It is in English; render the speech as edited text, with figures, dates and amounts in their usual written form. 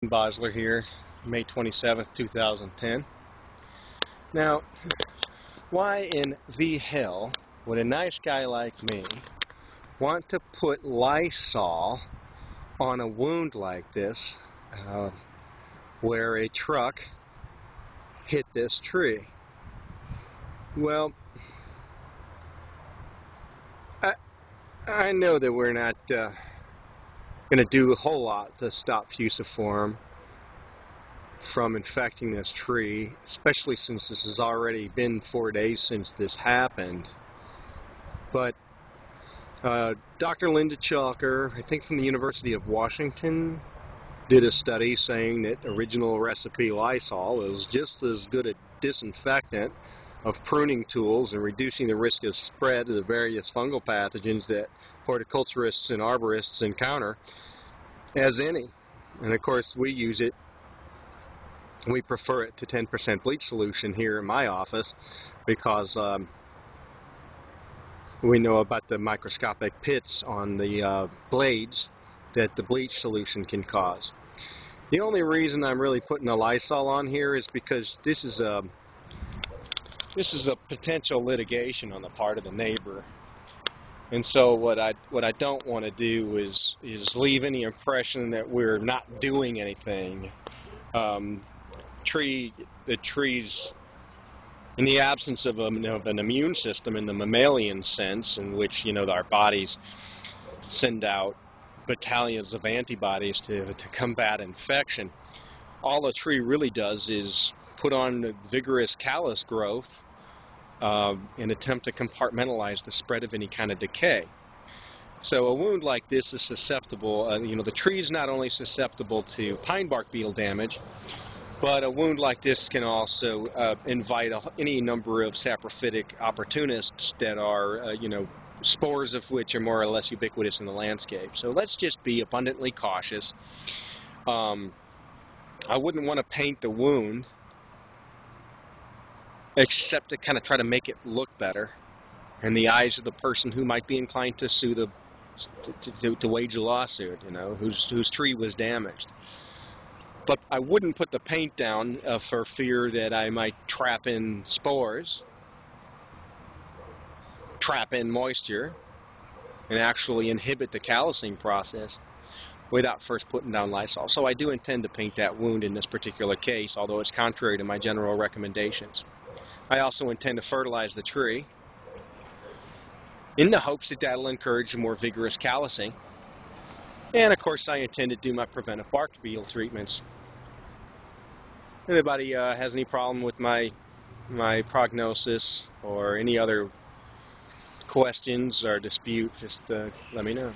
Basler here, May 27th, 2010. Now, why in the hell would a nice guy like me want to put Lysol on a wound like this where a truck hit this tree? Well, I know that we're not going to do a whole lot to stop fusiform from infecting this tree, especially since this has already been 4 days since this happened. But Dr. Linda Chalker, I think from the University of Washington, did a study saying that original recipe Lysol is just as good a disinfectant of pruning tools and reducing the risk of spread of the various fungal pathogens that horticulturists and arborists encounter as any. And of course we use it. We prefer it to 10% bleach solution here in my office because we know about the microscopic pits on the blades that the bleach solution can cause. The only reason I'm really putting a Lysol on here is because this is a potential litigation on the part of the neighbor. And so what I don't want to do is leave any impression that we're not doing anything. The trees, in the absence of an immune system in the mammalian sense, in which our bodies send out battalions of antibodies to combat infection, all a tree really does is put on vigorous callus growth and attempt to compartmentalize the spread of any kind of decay. So a wound like this is susceptible, the tree is not only susceptible to pine bark beetle damage, but a wound like this can also invite any number of saprophytic opportunists that are, spores of which are more or less ubiquitous in the landscape. So let's just be abundantly cautious. I wouldn't want to paint the wound except to kind of try to make it look better in the eyes of the person who might be inclined to sue to wage a lawsuit, whose tree was damaged. But I wouldn't put the paint down for fear that I might trap in spores, trap in moisture, and actually inhibit the callusing process without first putting down Lysol. So I do intend to paint that wound in this particular case, although it's contrary to my general recommendations. I also intend to fertilize the tree in the hopes that that'll encourage more vigorous callusing. And of course I intend to do my preventive bark beetle treatments. Anybody has any problem with my prognosis or any other questions or dispute, just let me know.